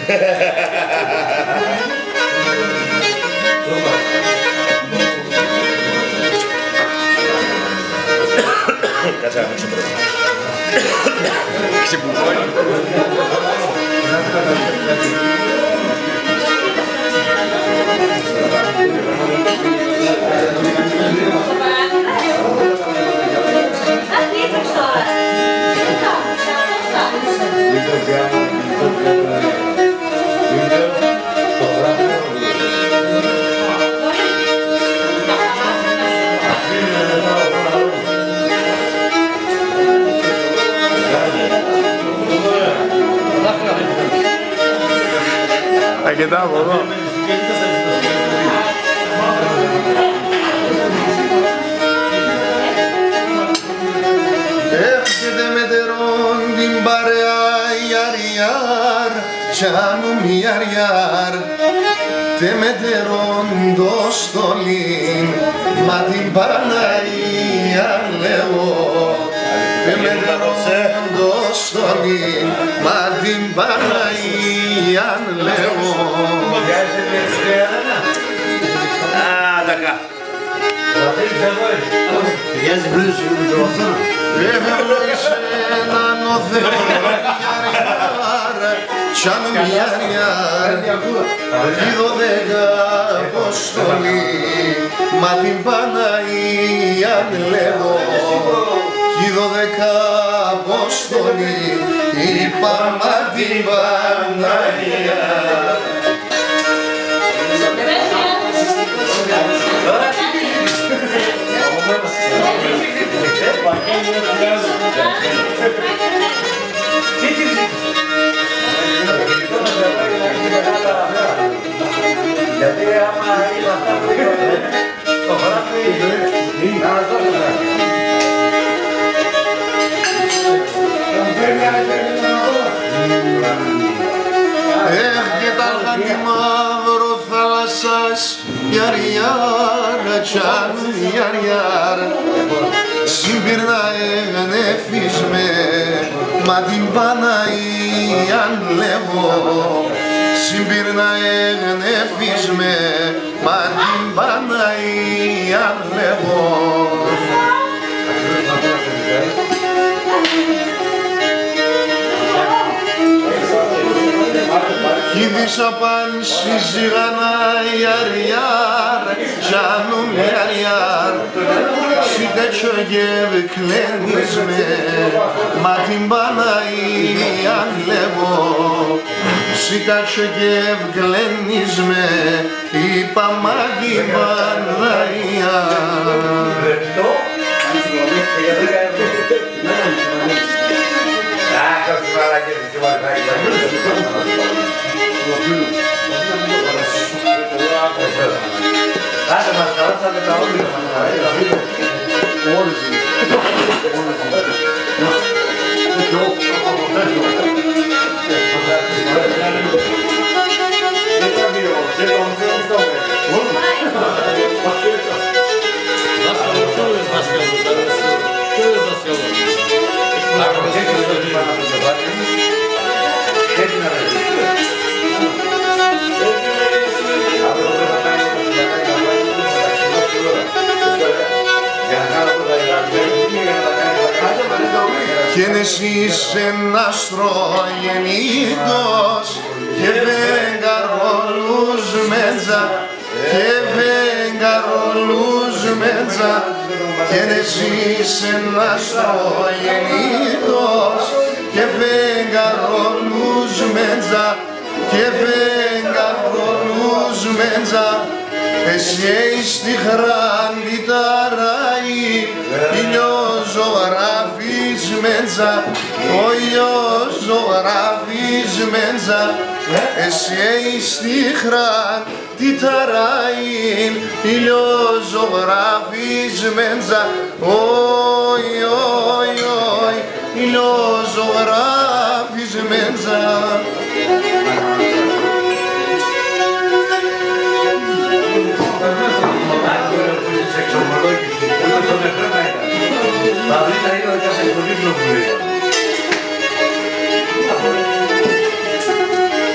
Κάτσε να ανοίξω πρώτα. Αρκετά από εδώ. Έρχεται μετερών την παρέα ιαριάρ, τσάνουν ιαριάρ, τε μετερών το στολήν, μα την Παναγία λέω. Τε μετερών το στολήν, μα την Παναγία λέω. Τακά. Πηγαίνει μπλούζι μου το αυτό. Εύελοησε έναν ο Θεός ιαριάρ, τσάνουν ιαριάρ, τη 12 αποστολή, μα την Παναγία λέω. Τη 12 αποστολή, είπα μα την Παναγία. Γιατί άμα είναι αυτά που είπατε, το γράφει να μας δώσουμε. Έρχεται αλγανή μαύρο θάλασσας, ιαριάρ, τσάνουν ιαριάρ, συμπυρνά εγνεφίσμε, μα την Παναγία λέγω. Συμπυρνά εγνεφίσμε, μα την Παναγία λέγω. Κι δίσα παν συζυγανά ιαριάρ, τσάνουν ιαριάρ, σίτε τσογεύ κλαίνισμε, μα την Παναγία λέγω. Σίτε τσογεύ κλαίνισμε, είπα μα την Παναγία. Άντε μας καλάσατε τα όνειρα μας. Κι εν εσείς εν αστρογεννήτος και βεγγαρόλους μέτζα, και βεγγαρόλους μέτζα, κι εν εσείς εν αστρογεννήτος και βεγγαρόλους μέτζα, και βεγγαρόλους μέτζα, εσύ στη χράντη ταραή, ηλιοζωγράφης μέτζα, ο ηλιοζωγράφης μέτζα, εσύ στη χράντη ταραή, ηλιοζωγράφης μέτζα, όι, όι, όι, ηλιοζωγράφης μέτζα. Παυλίνα είναι ότι σε το δίπλο που λέει.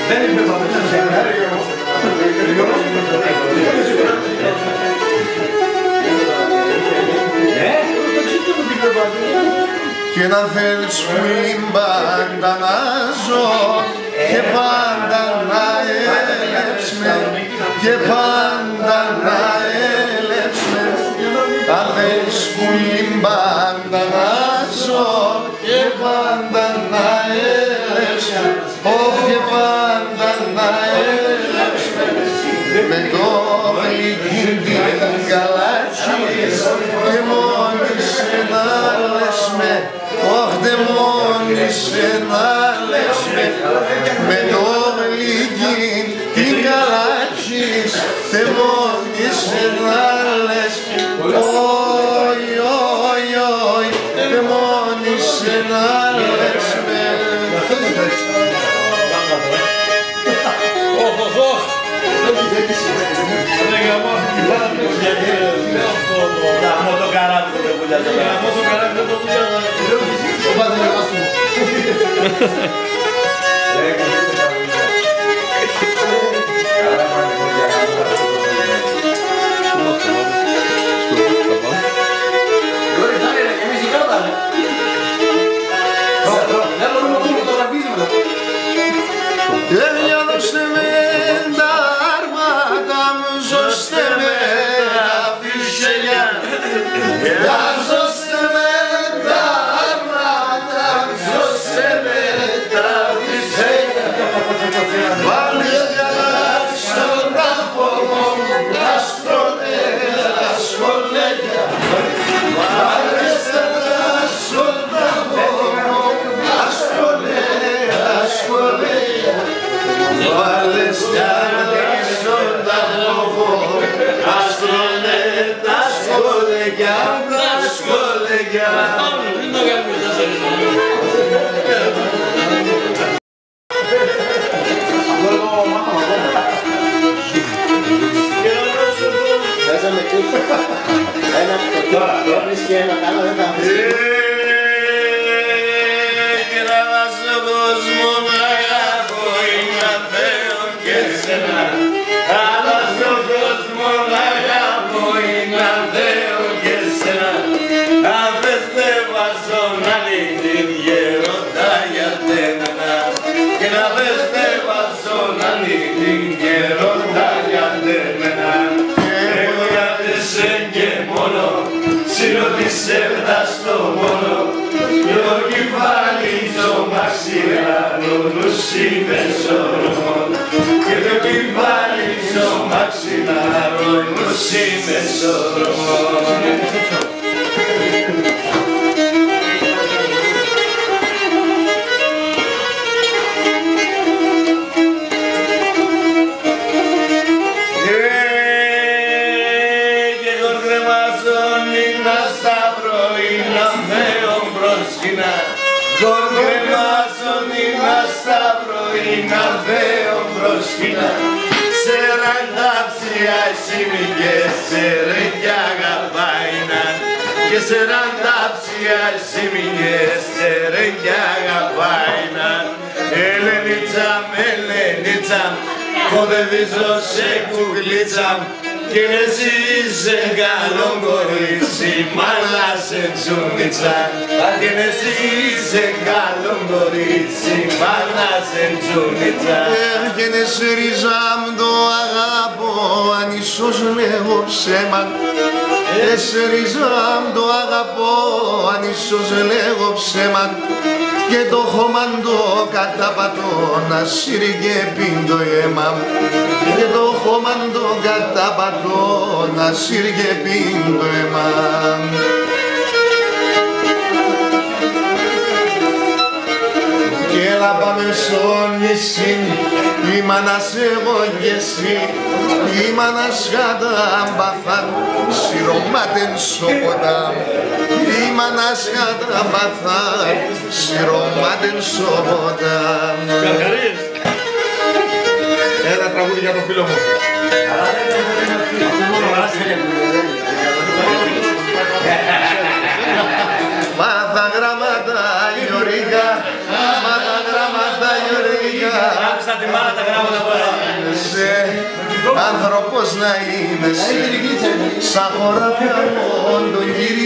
Δεν είπε και να θέλεις πριν πάντα να ζω και πάντα να έλεψ με και πάντα να έλεψ με αν θέλεις πριν πάντα να ζω και πάντα να έλεψ και πάντα να έλεψ με το γλυκί την καλάτσις και μόλις να λες με δε μόλις να λες με το γλυκί την καλάτσις δε μόλις να λες όι, όι, όι δε μόλις να λες δώστε με τα αρμάτα μου, ζώστε με τα φυσελιά. Δώστε με τα αρμάτα μου, ζώστε με τα φυσελιά. Βάλε στον τάφο μου, άστρωνε τα σχολέγια. Βάλε στον τάφο μου, άστρωνε τα σχολέγια. Βάλε στον τάφο μου, άστρωνε τα σχολέγια, τα σχολέγια. Ψεύδα στο μόνο κι ο κεφάλι στο μαξιλάρι νους είμαι σωρμόν και το κεφάλι στο μαξιλάρι νους είμαι σωρμόν. Σε ραντάψια σημικές σε ρε κι αγαπάινα και σε ραντάψια σημικές σε ρε κι αγαπάινα. Ελενίτσα με Ελενίτσα κοδεβίζω σε κουκλίτσα και εσύ είσαι καλό κορίτσι μάλα σε τζουνίτσα και εσύ είσαι καλό κορίτσι μάλα σε τζουνίτσα. Έρχενες ρίζα μου το αγαπώ αν ίσως λέγω ψέμα. Ρίζα μου το αγαπώ αν ίσως λέγω ψέμα και το χώμα το καταπατώ να σύρει και πίν το αίμα και το χώμα το καταπατώ να σύρει και πίν το αίμα. Και έλα πάμε στο νησί, η μάνας εγώ κι εσύ, η μάνας κατάμπαθαν, σιρωμάτεν στο ποτάμ. Η μάνας κατάμπαθαν, σιρωμάτεν στο ποτάμ. Ένα τραγούδι για τον φίλο μου. Μάθα γράμματα γιορικά, μάθα γράμματα γιορικά. Άκουσα τη μάνα τα γράμματα που είσαι, άνθρωπος να είμαι σε, σαν χωράφια μόνο γύρι